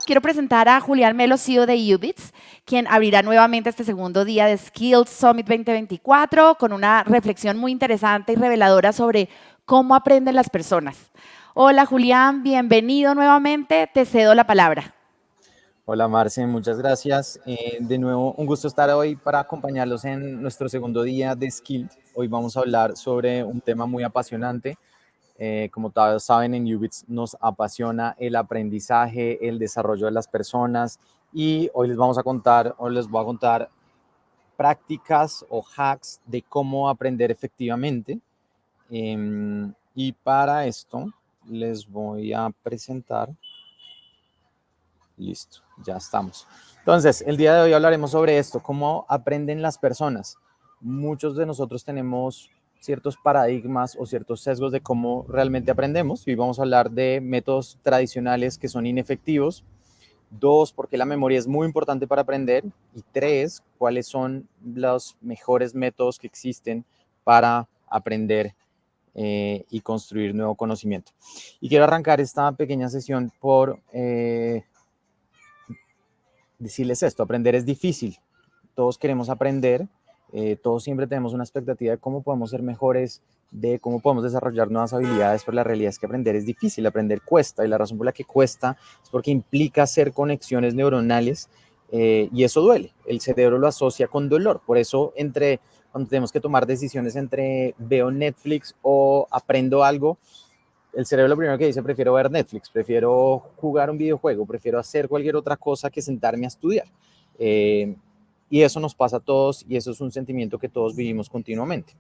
quiero presentar a Julián Melo, CEO de Ubits, quien abrirá nuevamente este segundo día de Skills Summit 2024 con una reflexión muy interesante y reveladora sobre cómo aprenden las personas. Hola Julián, bienvenido nuevamente, te cedo la palabra. Hola Marce, muchas gracias. De nuevo, un gusto estar hoy para acompañarlos en nuestro segundo día de Skilled. Hoy vamos a hablar sobre un tema muy apasionante. Como todos saben, en Ubits nos apasiona el aprendizaje, el desarrollo de las personas y hoy les vamos a contar, o les voy a contar prácticas o hacks de cómo aprender efectivamente. Y para esto les voy a presentar. Listo, ya estamos. Entonces, el día de hoy hablaremos sobre esto, cómo aprenden las personas. Muchos de nosotros tenemos ciertos paradigmas o ciertos sesgos de cómo realmente aprendemos. Y hoy vamos a hablar de métodos tradicionales que son inefectivos. 2, porque la memoria es muy importante para aprender. Y 3, cuáles son los mejores métodos que existen para aprender y construir nuevo conocimiento. Y quiero arrancar esta pequeña sesión por decirles esto: aprender es difícil, todos queremos aprender, todos siempre tenemos una expectativa de cómo podemos ser mejores, de cómo podemos desarrollar nuevas habilidades, pero la realidad es que aprender es difícil, aprender cuesta, y la razón por la que cuesta es porque implica hacer conexiones neuronales y eso duele, el cerebro lo asocia con dolor, por eso cuando tenemos que tomar decisiones entre veo Netflix o aprendo algo, el cerebro lo primero que dice: prefiero ver Netflix, prefiero jugar un videojuego, prefiero hacer cualquier otra cosa que sentarme a estudiar. Y eso nos pasa a todos y eso es un sentimiento que todos vivimos continuamente.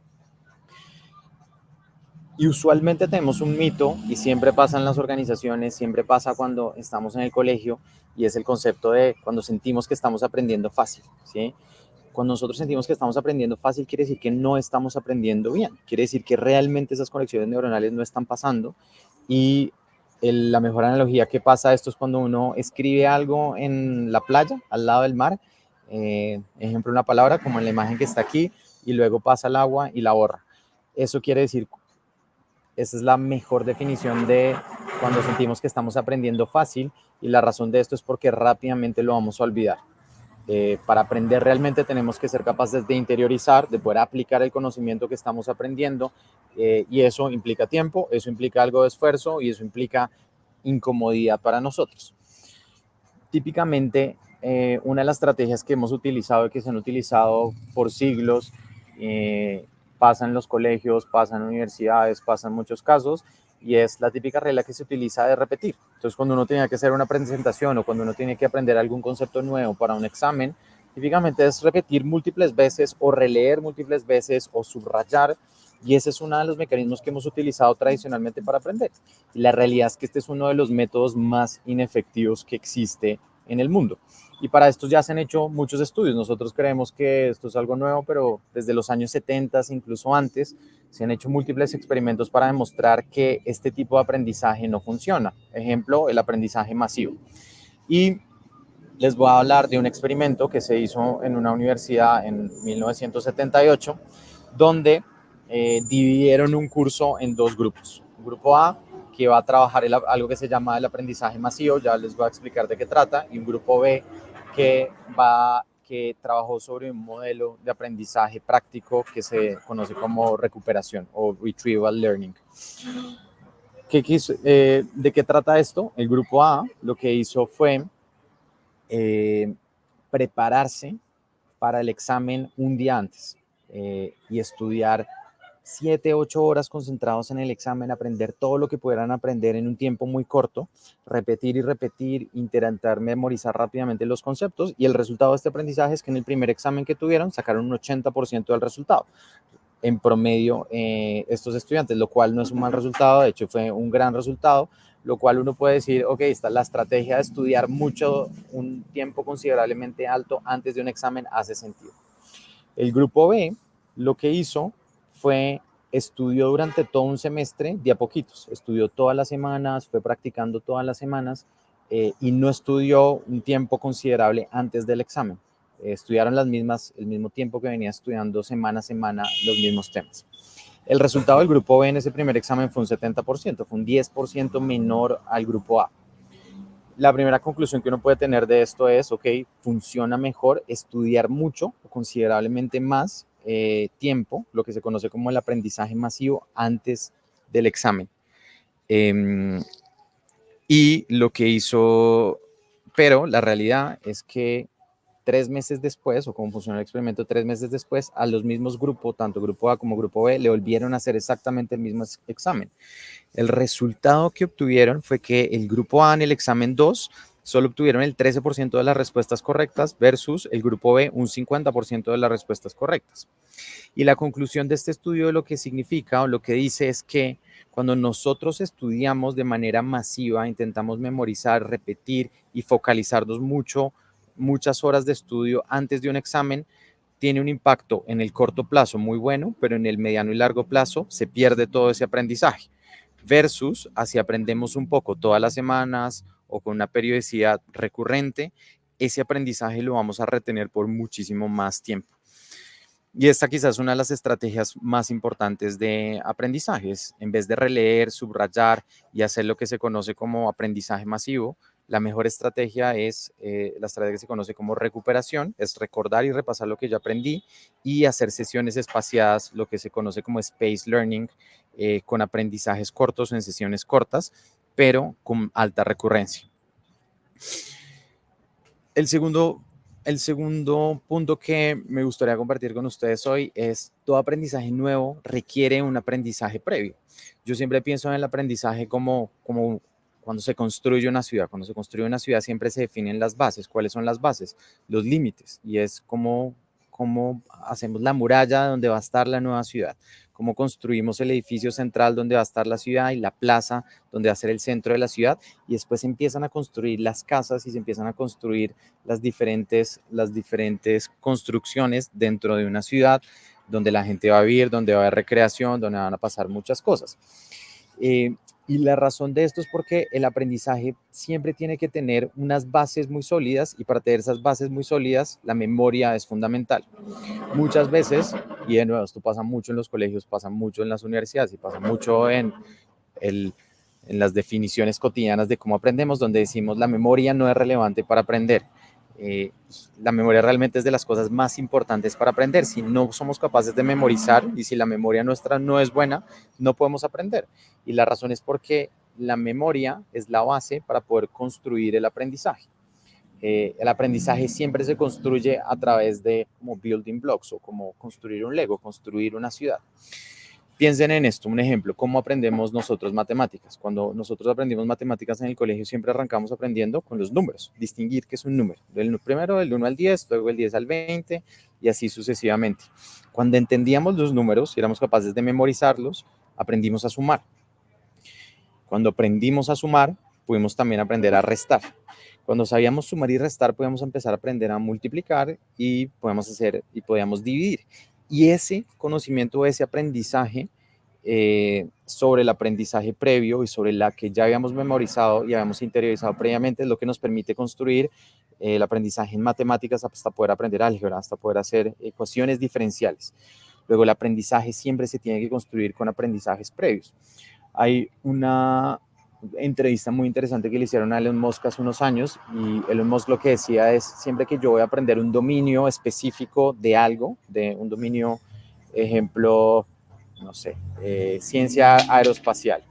Y usualmente tenemos un mito, y siempre pasa en las organizaciones, siempre pasa cuando estamos en el colegio, y es el concepto de cuando sentimos que estamos aprendiendo fácil, ¿sí? Cuando nosotros sentimos que estamos aprendiendo fácil, quiere decir que no estamos aprendiendo bien, quiere decir que realmente esas conexiones neuronales no están pasando. Y la mejor analogía que pasa esto es cuando uno escribe algo en la playa, al lado del mar, ejemplo, una palabra como en la imagen que está aquí, y luego pasa el agua y la borra. Eso quiere decir, esa es la mejor definición de cuando sentimos que estamos aprendiendo fácil, y la razón de esto es porque rápidamente lo vamos a olvidar. Para aprender realmente tenemos que ser capaces de interiorizar, de poder aplicar el conocimiento que estamos aprendiendo, y eso implica tiempo, eso implica algo de esfuerzo y eso implica incomodidad para nosotros. Típicamente, una de las estrategias que hemos utilizado y que se han utilizado por siglos, pasa en los colegios, pasa en universidades, pasa en muchos casos, y es la típica regla que se utiliza de repetir. Entonces, cuando uno tiene que hacer una presentación o cuando uno tiene que aprender algún concepto nuevo para un examen, típicamente es repetir múltiples veces o releer múltiples veces o subrayar, y ese es uno de los mecanismos que hemos utilizado tradicionalmente para aprender. Y la realidad es que este es uno de los métodos más inefectivos que existe en el mundo. Y para esto ya se han hecho muchos estudios. Nosotros creemos que esto es algo nuevo, pero desde los años 70, incluso antes, se han hecho múltiples experimentos para demostrar que este tipo de aprendizaje no funciona. Ejemplo, el aprendizaje masivo. Y les voy a hablar de un experimento que se hizo en una universidad en 1978, donde dividieron un curso en dos grupos. Un grupo A, que va a trabajar algo que se llama el aprendizaje masivo, ya les voy a explicar de qué trata, y un grupo B, que trabajó sobre un modelo de aprendizaje práctico que se conoce como recuperación o retrieval learning. ¿De qué trata esto? El grupo A lo que hizo fue prepararse para el examen un día antes y estudiar 7, 8 horas concentrados en el examen, aprender todo lo que pudieran aprender en un tiempo muy corto, repetir y repetir, intentar memorizar rápidamente los conceptos, y el resultado de este aprendizaje es que en el primer examen que tuvieron sacaron un 80% del resultado en promedio estos estudiantes, lo cual no es un mal resultado, de hecho fue un gran resultado, lo cual uno puede decir: ok, está la estrategia de estudiar mucho, un tiempo considerablemente alto antes de un examen hace sentido. El grupo B lo que hizo fue estudió durante todo un semestre de a poquitos, estudió todas las semanas, fue practicando todas las semanas y no estudió un tiempo considerable antes del examen. Estudiaron el mismo tiempo que venía estudiando semana a semana los mismos temas. El resultado del grupo B en ese primer examen fue un 70%, fue un 10% menor al grupo A. la primera conclusión que uno puede tener de esto es, ok, funciona mejor estudiar mucho o considerablemente más tiempo, lo que se conoce como el aprendizaje masivo antes del examen. Y lo que hizo, pero la realidad es que 3 meses después, o como funcionó el experimento, 3 meses después, a los mismos grupos, tanto grupo A como grupo B, le volvieron a hacer exactamente el mismo examen. El resultado que obtuvieron fue que el grupo A en el examen 2 solo obtuvieron el 13% de las respuestas correctas versus el grupo B un 50% de las respuestas correctas. Y la conclusión de este estudio lo que significa o lo que dice es que cuando nosotros estudiamos de manera masiva, intentamos memorizar, repetir y focalizarnos muchas horas de estudio antes de un examen, tiene un impacto en el corto plazo muy bueno, pero en el mediano y largo plazo se pierde todo ese aprendizaje. Versus, así aprendemos un poco todas las semanas o con una periodicidad recurrente, ese aprendizaje lo vamos a retener por muchísimo más tiempo. Y esta quizás es una de las estrategias más importantes de aprendizajes. En vez de releer, subrayar y hacer lo que se conoce como aprendizaje masivo, la mejor estrategia es la estrategia que se conoce como recuperación, es recordar y repasar lo que yo aprendí y hacer sesiones espaciadas, lo que se conoce como space learning, con aprendizajes cortos o en sesiones cortas, pero con alta recurrencia. El segundo el segundo punto que me gustaría compartir con ustedes hoy es todo aprendizaje nuevo requiere un aprendizaje previo. Yo siempre pienso en el aprendizaje como cuando se construye una ciudad. Cuando se construye una ciudad siempre se definen las bases. ¿Cuáles son las bases? Los límites. Y es cómo hacemos la muralla donde va a estar la nueva ciudad, cómo construimos el edificio central donde va a estar la ciudad y la plaza donde va a ser el centro de la ciudad, y después se empiezan a construir las casas y se empiezan a construir las diferentes construcciones dentro de una ciudad donde la gente va a vivir, donde va a haber recreación, donde van a pasar muchas cosas. Y la razón de esto es porque el aprendizaje siempre tiene que tener unas bases muy sólidas, y para tener esas bases muy sólidas, la memoria es fundamental. Muchas veces, y de nuevo, esto pasa mucho en los colegios, pasa mucho en las universidades y pasa mucho en las definiciones cotidianas de cómo aprendemos, donde decimos la memoria no es relevante para aprender. La memoria realmente es de las cosas más importantes para aprender. Si no somos capaces de memorizar y si la memoria nuestra no es buena, no podemos aprender. Y la razón es porque la memoria es la base para poder construir el aprendizaje. El aprendizaje siempre se construye a través de como building blocks o como construir un Lego, construir una ciudad. Piensen en esto, un ejemplo, ¿cómo aprendemos nosotros matemáticas? Cuando nosotros aprendimos matemáticas en el colegio siempre arrancamos aprendiendo con los números, distinguir qué es un número. Primero del 1 al 10, luego el 10 al 20 y así sucesivamente. Cuando entendíamos los números y éramos capaces de memorizarlos, aprendimos a sumar. Cuando aprendimos a sumar, pudimos también aprender a restar. Cuando sabíamos sumar y restar, podíamos empezar a aprender a multiplicar y podíamos dividir. Y ese conocimiento, ese aprendizaje sobre el aprendizaje previo y sobre la que ya habíamos memorizado y habíamos interiorizado previamente es lo que nos permite construir el aprendizaje en matemáticas hasta poder aprender álgebra, hasta poder hacer ecuaciones diferenciales. Luego el aprendizaje siempre se tiene que construir con aprendizajes previos. Hay una entrevista muy interesante que le hicieron a Elon Musk hace unos años, y Elon Musk lo que decía es, siempre que yo voy a aprender un dominio específico de algo, de un dominio, ejemplo, no sé, ciencia aeroespacial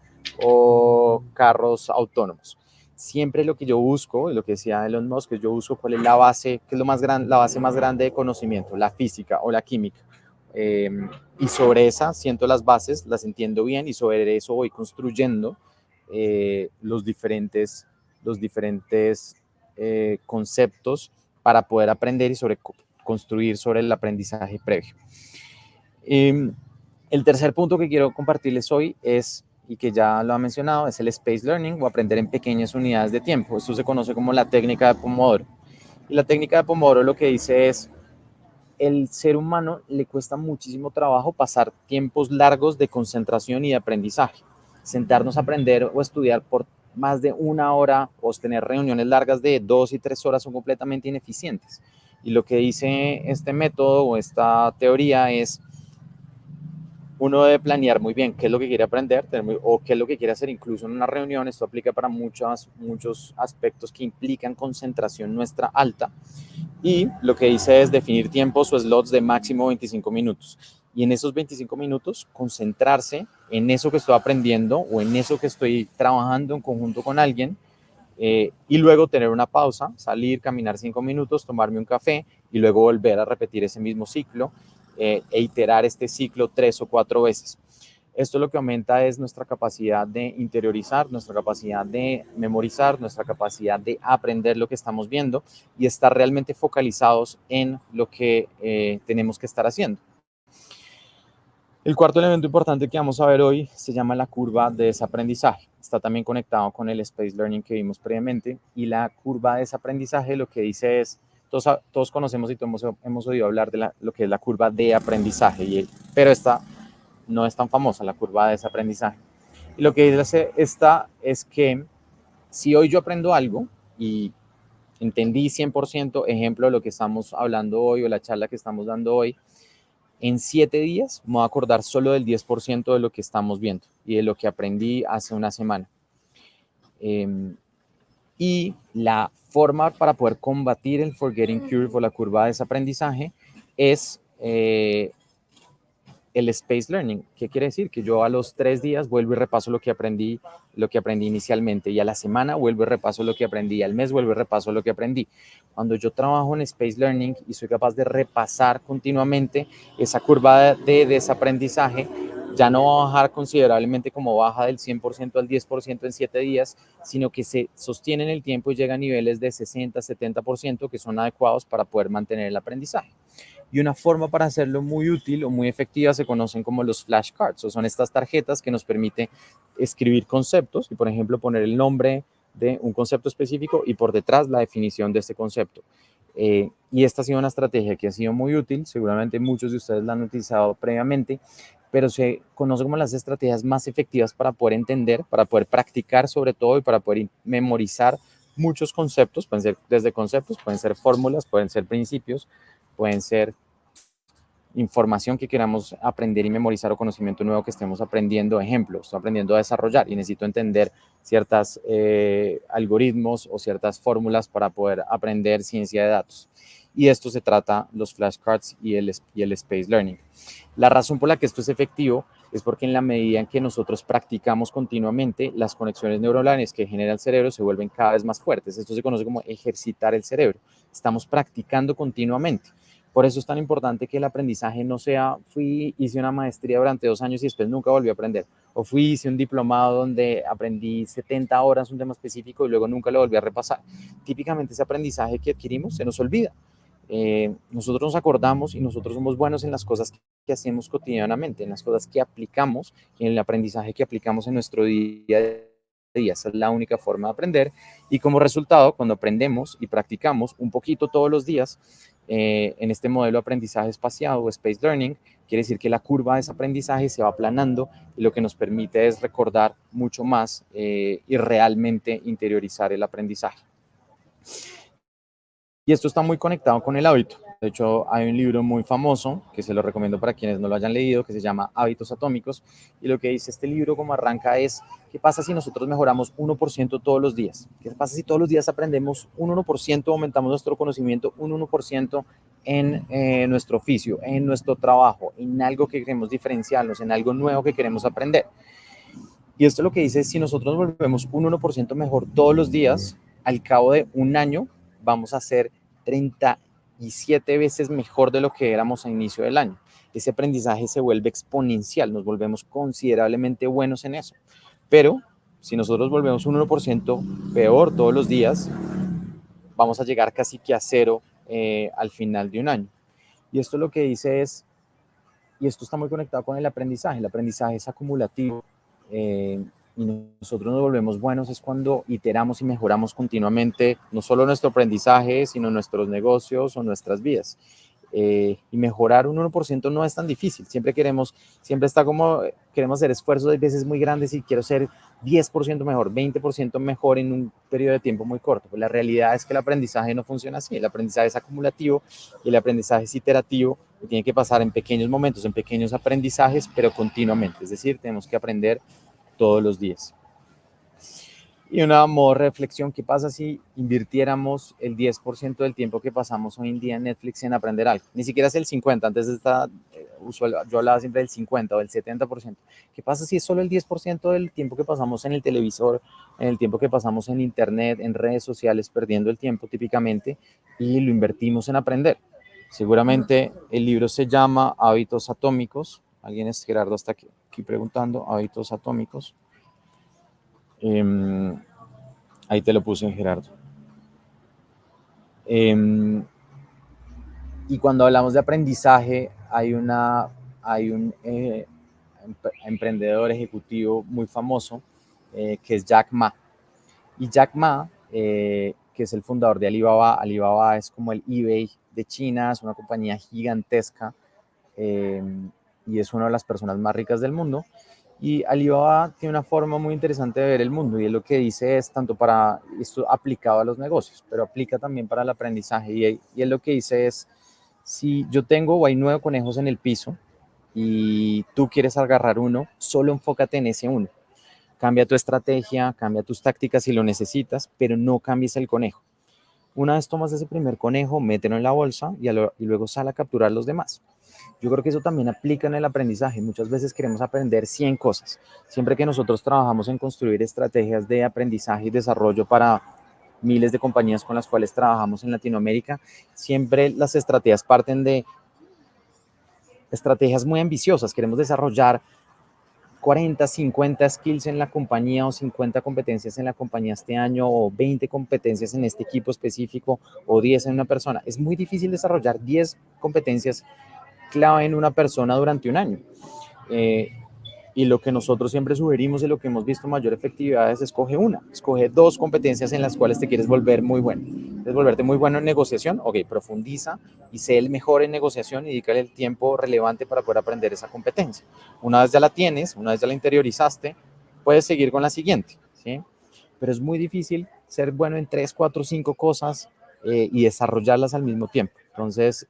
o carros autónomos, siempre lo que yo busco, y lo que decía Elon Musk, es yo busco cuál es la base, qué es la base más grande de conocimiento, la física o la química. Y sobre esa siento las bases, las entiendo bien y sobre eso voy construyendo los diferentes conceptos para poder aprender y construir sobre el aprendizaje previo. El tercer punto que quiero compartirles hoy es, y que ya lo ha mencionado, es el space learning o aprender en pequeñas unidades de tiempo. Esto se conoce como la técnica de Pomodoro. Y la técnica de Pomodoro lo que dice es, el ser humano le cuesta muchísimo trabajo pasar tiempos largos de concentración y de aprendizaje. Sentarnos a aprender o estudiar por más de 1 hora o tener reuniones largas de 2 y 3 horas son completamente ineficientes. Y lo que dice este método o esta teoría es, uno debe planear muy bien qué es lo que quiere aprender o qué es lo que quiere hacer incluso en una reunión. Esto aplica para muchos aspectos que implican concentración nuestra alta. Y lo que dice es definir tiempos o slots de máximo 25 minutos. Y en esos 25 minutos, concentrarse en eso que estoy aprendiendo o en eso que estoy trabajando en conjunto con alguien, y luego tener una pausa, salir, caminar 5 minutos, tomarme un café y luego volver a repetir ese mismo ciclo, e iterar este ciclo 3 o 4 veces. Esto lo que aumenta es nuestra capacidad de interiorizar, nuestra capacidad de memorizar, nuestra capacidad de aprender lo que estamos viendo y estar realmente focalizados en lo que tenemos que estar haciendo. El cuarto elemento importante que vamos a ver hoy se llama la curva de desaprendizaje. Está también conectado con el Space Learning que vimos previamente, y la curva de desaprendizaje lo que dice es, todos conocemos y todos hemos oído hablar de lo que es la curva de aprendizaje, pero esta no es tan famosa, la curva de desaprendizaje. Y lo que dice esta es que si hoy yo aprendo algo y entendí 100%, ejemplo, lo que estamos hablando hoy o la charla que estamos dando hoy, en 7 días me voy a acordar solo del 10% de lo que estamos viendo y de lo que aprendí hace una semana. Y la forma para poder combatir el forgetting curve o la curva de desaprendizaje es el space learning. ¿Qué quiere decir? Que yo a los 3 días vuelvo y repaso lo que aprendí inicialmente, y a la semana vuelvo y repaso lo que aprendí, al mes vuelvo y repaso lo que aprendí. Cuando yo trabajo en space learning y soy capaz de repasar continuamente, esa curva de desaprendizaje ya no va a bajar considerablemente como baja del 100% al 10% en 7 días, sino que se sostiene en el tiempo y llega a niveles de 60-70% que son adecuados para poder mantener el aprendizaje. Y una forma para hacerlo muy útil o muy efectiva se conocen como los flashcards, o son estas tarjetas que nos permite escribir conceptos y, por ejemplo, poner el nombre de un concepto específico y por detrás la definición de este concepto. Y esta ha sido una estrategia que ha sido muy útil, seguramente muchos de ustedes la han utilizado previamente, pero se conoce como las estrategias más efectivas para poder entender, para poder practicar sobre todo y para poder memorizar muchos conceptos. Pueden ser desde conceptos, pueden ser fórmulas, pueden ser principios, pueden ser información que queramos aprender y memorizar o conocimiento nuevo que estemos aprendiendo. Ejemplo, estoy aprendiendo a desarrollar y necesito entender ciertos algoritmos o ciertas fórmulas para poder aprender ciencia de datos. Y de esto se trata los flashcards y el Space Learning. La razón por la que esto es efectivo es porque en la medida en que nosotros practicamos continuamente, las conexiones neuronales que genera el cerebro se vuelven cada vez más fuertes. Esto se conoce como ejercitar el cerebro. Estamos practicando continuamente. Por eso es tan importante que el aprendizaje no sea, hice una maestría durante 2 años y después nunca volví a aprender. O hice un diplomado donde aprendí 70 horas un tema específico y luego nunca lo volví a repasar. Típicamente ese aprendizaje que adquirimos se nos olvida. Nosotros nos acordamos y nosotros somos buenos en las cosas que hacemos cotidianamente, en las cosas que aplicamos y en el aprendizaje que aplicamos en nuestro día a día. Esa es la única forma de aprender, y como resultado, cuando aprendemos y practicamos un poquito todos los días, en este modelo de aprendizaje espaciado o Space Learning, quiere decir que la curva de ese aprendizaje se va aplanando y lo que nos permite es recordar mucho más y realmente interiorizar el aprendizaje. Y esto está muy conectado con el hábito. De hecho, hay un libro muy famoso que se lo recomiendo para quienes no lo hayan leído, que se llama Hábitos Atómicos. Y lo que dice este libro, como arranca, es: ¿qué pasa si nosotros mejoramos 1% todos los días? ¿Qué pasa si todos los días aprendemos un 1%, aumentamos nuestro conocimiento un 1% en nuestro oficio, en nuestro trabajo, en algo que queremos diferenciarnos, en algo nuevo que queremos aprender? Y esto lo que dice es: si nosotros nos volvemos un 1% mejor todos los días, al cabo de un año vamos a ser 37 veces mejor de lo que éramos a inicio del año. Ese aprendizaje se vuelve exponencial, nos volvemos considerablemente buenos en eso. Pero si nosotros volvemos un 1% peor todos los días, vamos a llegar casi que a cero al final de un año. Y esto lo que dice es, y esto está muy conectado con el aprendizaje es acumulativo, y nosotros nos volvemos buenos es cuando iteramos y mejoramos continuamente, no solo nuestro aprendizaje, sino nuestros negocios o nuestras vidas. Y mejorar un 1% no es tan difícil. Siempre está como, queremos hacer esfuerzos de veces muy grandes y quiero ser 10% mejor, 20% mejor en un periodo de tiempo muy corto. Pues la realidad es que el aprendizaje no funciona así. El aprendizaje es acumulativo y el aprendizaje es iterativo, y tiene que pasar en pequeños momentos, en pequeños aprendizajes, pero continuamente. Es decir, tenemos que aprender todos los días. Y una modo reflexión, ¿qué pasa si invirtiéramos el 10% del tiempo que pasamos hoy en día en Netflix en aprender algo? Ni siquiera es el 50%, antes de esta usual, yo hablaba siempre del 50 o del 70%. ¿Qué pasa si es solo el 10% del tiempo que pasamos en el televisor, en el tiempo que pasamos en internet, en redes sociales, perdiendo el tiempo típicamente, y lo invertimos en aprender? Seguramente el libro se llama Hábitos Atómicos. Alguien es Gerardo está aquí preguntando, Hábitos Atómicos. Ahí te lo puse, Gerardo. Y cuando hablamos de aprendizaje, hay un emprendedor ejecutivo muy famoso que es Jack Ma. Y Jack Ma, que es el fundador de Alibaba, Alibaba es como el eBay de China, es una compañía gigantesca y es una de las personas más ricas del mundo. Y Alibaba tiene una forma muy interesante de ver el mundo y él lo que dice es tanto para esto aplicado a los negocios, pero aplica también para el aprendizaje. Y él lo que dice es, si yo tengo o hay 9 conejos en el piso y tú quieres agarrar uno, solo enfócate en ese uno. Cambia tu estrategia, cambia tus tácticas si lo necesitas, pero no cambies el conejo. Una vez tomas ese primer conejo, mételo en la bolsa y luego sal a capturar los demás. Yo creo que eso también aplica en el aprendizaje. Muchas veces queremos aprender 100 cosas. Siempre que nosotros trabajamos en construir estrategias de aprendizaje y desarrollo para miles de compañías con las cuales trabajamos en Latinoamérica, siempre las estrategias parten de estrategias muy ambiciosas. Queremos desarrollar 40, 50 skills en la compañía o 50 competencias en la compañía este año o 20 competencias en este equipo específico o 10 en una persona. Es muy difícil desarrollar 10 competencias clave en una persona durante un año. Y lo que nosotros siempre sugerimos y lo que hemos visto mayor efectividad es escoge 2 competencias en las cuales te quieres volver muy bueno. ¿Quieres volverte muy bueno en negociación? Ok, profundiza y sé el mejor en negociación y dedícale el tiempo relevante para poder aprender esa competencia. Una vez ya la tienes, una vez ya la interiorizaste, puedes seguir con la siguiente, ¿sí? Pero es muy difícil ser bueno en 3, 4, 5 cosas y desarrollarlas al mismo tiempo. Entonces,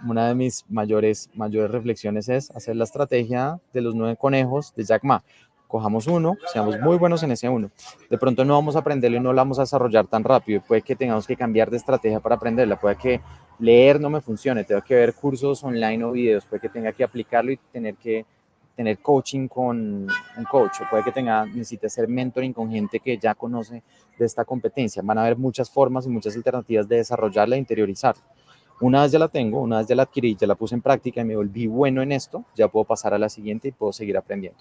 una de mis mayores reflexiones es hacer la estrategia de los 9 conejos de Jack Ma. Cojamos uno, seamos muy buenos en ese uno. De pronto no vamos a aprenderlo y no lo vamos a desarrollar tan rápido. Puede que tengamos que cambiar de estrategia para aprenderla. Puede que leer no me funcione, tengo que ver cursos online o videos. Puede que tenga que aplicarlo y tener coaching con un coach. O puede que necesite hacer mentoring con gente que ya conoce de esta competencia. Van a haber muchas formas y muchas alternativas de desarrollarla e interiorizarla. Una vez ya la tengo, una vez ya la adquirí, ya la puse en práctica y me volví bueno en esto, ya puedo pasar a la siguiente y puedo seguir aprendiendo.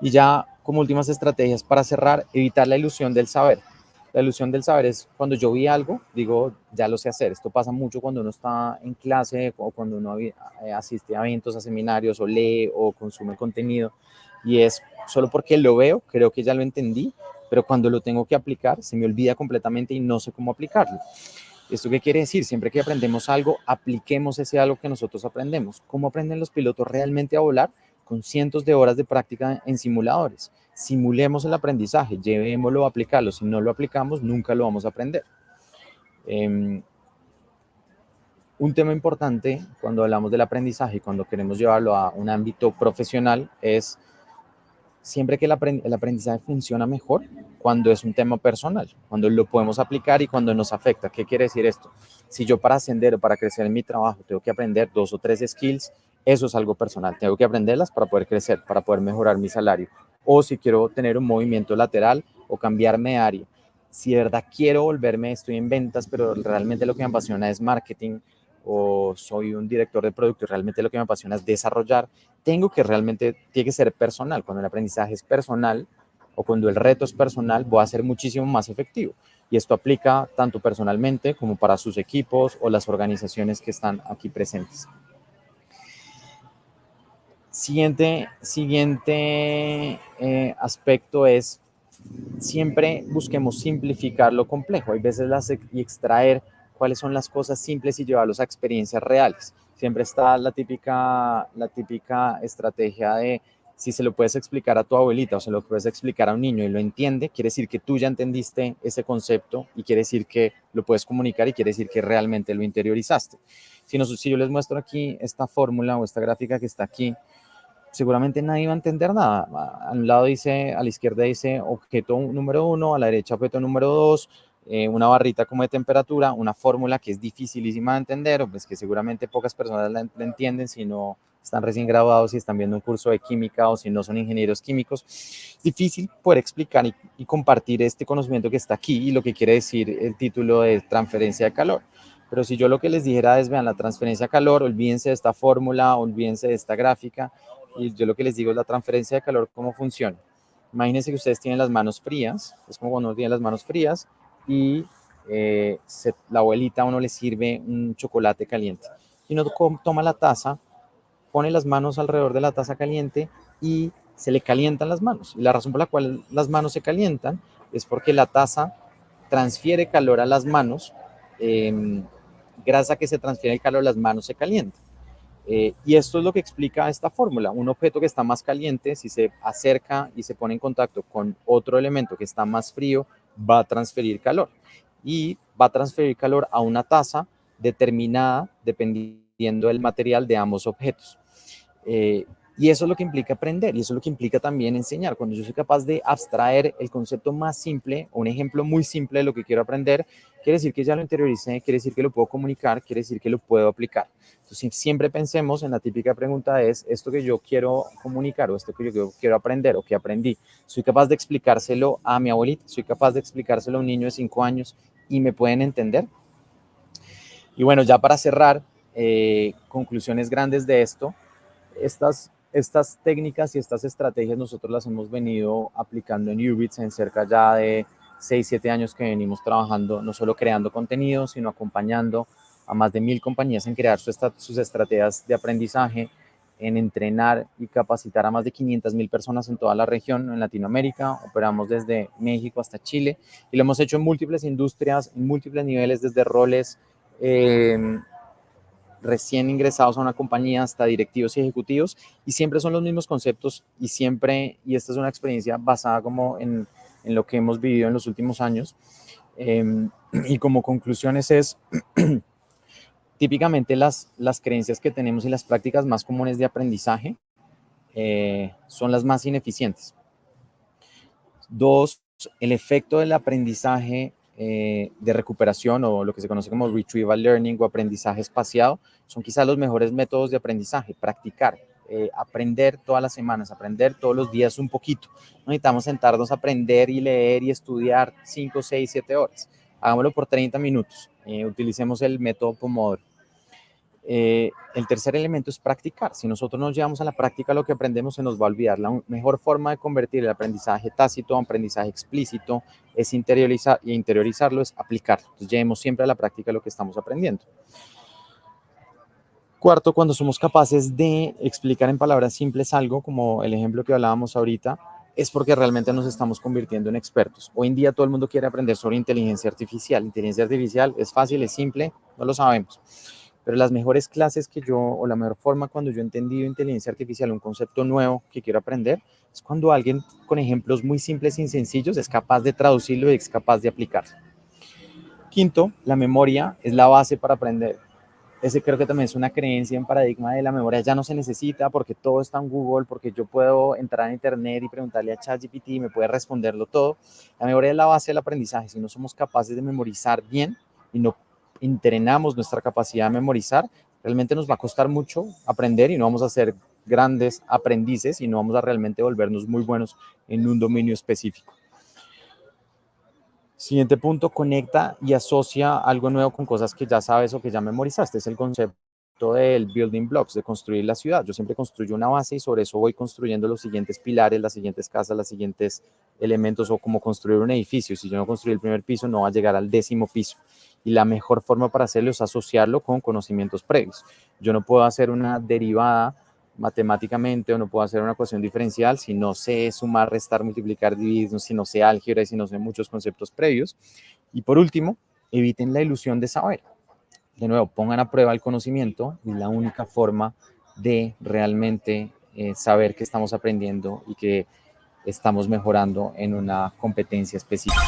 Y ya como últimas estrategias para cerrar, evitar la ilusión del saber. La ilusión del saber es cuando yo vi algo, digo, ya lo sé hacer. Esto pasa mucho cuando uno está en clase o cuando uno asiste a eventos, a seminarios o lee o consume contenido. Y es solo porque lo veo, creo que ya lo entendí, pero cuando lo tengo que aplicar se me olvida completamente y no sé cómo aplicarlo. ¿Esto qué quiere decir? Siempre que aprendemos algo, apliquemos ese algo que nosotros aprendemos. ¿Cómo aprenden los pilotos realmente a volar? Con cientos de horas de práctica en simuladores. Simulemos el aprendizaje, llevémoslo a aplicarlo. Si no lo aplicamos, nunca lo vamos a aprender. Un tema importante cuando hablamos del aprendizaje y cuando queremos llevarlo a un ámbito profesional es siempre que el aprendizaje funciona mejor cuando es un tema personal, cuando lo podemos aplicar y cuando nos afecta. ¿Qué quiere decir esto? Si yo para ascender o para crecer en mi trabajo tengo que aprender 2 o 3 skills, eso es algo personal. Tengo que aprenderlas para poder crecer, para poder mejorar mi salario. O si quiero tener un movimiento lateral o cambiarme de área. Si de verdad quiero volverme, estoy en ventas, pero realmente lo que me apasiona es marketing, o soy un director de producto y realmente lo que me apasiona es desarrollar, tiene que ser personal. Cuando el aprendizaje es personal o cuando el reto es personal, voy a ser muchísimo más efectivo. Y esto aplica tanto personalmente como para sus equipos o las organizaciones que están aquí presentes. Siguiente aspecto es siempre busquemos simplificar lo complejo. Hay veces y extraer cuáles son las cosas simples y llevarlos a experiencias reales. Siempre está la típica estrategia de si se lo puedes explicar a tu abuelita o se lo puedes explicar a un niño y lo entiende, quiere decir que tú ya entendiste ese concepto y quiere decir que lo puedes comunicar y quiere decir que realmente lo interiorizaste. Si yo les muestro aquí esta fórmula o esta gráfica que está aquí, seguramente nadie va a entender nada. A un lado dice, a la izquierda dice objeto número 1, a la derecha objeto número 2, una barrita como de temperatura, una fórmula que es dificilísima de entender, o pues que seguramente pocas personas la entienden si no están recién graduados, si están viendo un curso de química o si no son ingenieros químicos. Es difícil poder explicar y compartir este conocimiento que está aquí y lo que quiere decir el título de transferencia de calor. Pero si yo lo que les dijera es, vean, la transferencia de calor, olvídense de esta fórmula, olvídense de esta gráfica, y yo lo que les digo es la transferencia de calor, ¿cómo funciona? Imagínense que ustedes tienen las manos frías, es como cuando uno tiene las manos frías y la abuelita a uno le sirve un chocolate caliente. Y uno toma la taza, pone las manos alrededor de la taza caliente y se le calientan las manos. Y la razón por la cual las manos se calientan es porque la taza transfiere calor a las manos. Gracias a que se transfiere el calor, las manos se calientan. Y esto es lo que explica esta fórmula. Un objeto que está más caliente, si se acerca y se pone en contacto con otro elemento que está más frío, va a transferir calor. Y va a transferir calor a una tasa determinada dependiendo del material de ambos objetos. Y eso es lo que implica aprender y eso es lo que implica también enseñar. Cuando yo soy capaz de abstraer el concepto más simple o un ejemplo muy simple de lo que quiero aprender, quiere decir que ya lo interioricé, quiere decir que lo puedo comunicar, quiere decir que lo puedo aplicar. Entonces, siempre pensemos en la típica pregunta es, ¿esto que yo quiero comunicar o esto que yo quiero aprender o que aprendí, soy capaz de explicárselo a mi abuelita, soy capaz de explicárselo a un niño de 5 años y me pueden entender? Y bueno, ya para cerrar, conclusiones grandes de esto, estas técnicas y estas estrategias nosotros las hemos venido aplicando en Ubits en cerca ya de 6, 7 años que venimos trabajando, no solo creando contenido, sino acompañando a más de 1000 compañías en crear sus estrategias de aprendizaje, en entrenar y capacitar a más de 500,000 personas en toda la región, en Latinoamérica. Operamos desde México hasta Chile y lo hemos hecho en múltiples industrias, en múltiples niveles, desde roles recién ingresados a una compañía hasta directivos y ejecutivos, y siempre son los mismos conceptos y esta es una experiencia basada como en lo que hemos vivido en los últimos años. Y como conclusiones es, típicamente las creencias que tenemos y las prácticas más comunes de aprendizaje son las más ineficientes. 2, el efecto del aprendizaje de recuperación o lo que se conoce como retrieval learning o aprendizaje espaciado son quizás los mejores métodos de aprendizaje. Practicar, aprender todas las semanas, aprender todos los días un poquito. No necesitamos sentarnos a aprender y leer y estudiar 5, 6, 7 horas. Hagámoslo por 30 minutos. Utilicemos el método Pomodoro. El tercer elemento es practicar. Si nosotros nos llevamos a la práctica lo que aprendemos, se nos va a olvidar. La mejor forma de convertir el aprendizaje tácito a un aprendizaje explícito es interiorizarlo es aplicarlo. Entonces, llevemos siempre a la práctica lo que estamos aprendiendo. Cuarto, cuando somos capaces de explicar en palabras simples algo, como el ejemplo que hablábamos ahorita, es porque realmente nos estamos convirtiendo en expertos. Hoy en día todo el mundo quiere aprender sobre inteligencia artificial. Inteligencia artificial es fácil, es simple, no lo sabemos. Pero las mejores clases o la mejor forma cuando yo he entendido inteligencia artificial, un concepto nuevo que quiero aprender, es cuando alguien con ejemplos muy simples y sencillos es capaz de traducirlo y es capaz de aplicarlo. Quinto, la memoria es la base para aprender. Ese creo que también es una creencia, un paradigma de la memoria ya no se necesita porque todo está en Google, porque yo puedo entrar a internet y preguntarle a ChatGPT y me puede responderlo todo. La memoria es la base del aprendizaje. Si no somos capaces de memorizar bien y no entrenamos nuestra capacidad de memorizar, realmente nos va a costar mucho aprender y no vamos a ser grandes aprendices y no vamos a realmente volvernos muy buenos en un dominio específico. Siguiente punto, conecta y asocia algo nuevo con cosas que ya sabes o que ya memorizaste. Es el concepto del building blocks, de construir la ciudad. Yo siempre construyo una base y sobre eso voy construyendo los siguientes pilares, las siguientes casas, los siguientes elementos, o como construir un edificio. Si yo no construyo el primer piso, no va a llegar al 10º piso. Y la mejor forma para hacerlo es asociarlo con conocimientos previos. Yo no puedo hacer una derivada matemáticamente o no puedo hacer una ecuación diferencial si no sé sumar, restar, multiplicar, dividir, si no sé álgebra y si no sé muchos conceptos previos. Y por último, eviten la ilusión de saber. De nuevo, pongan a prueba el conocimiento y la única forma de realmente saber que estamos aprendiendo y que estamos mejorando en una competencia específica.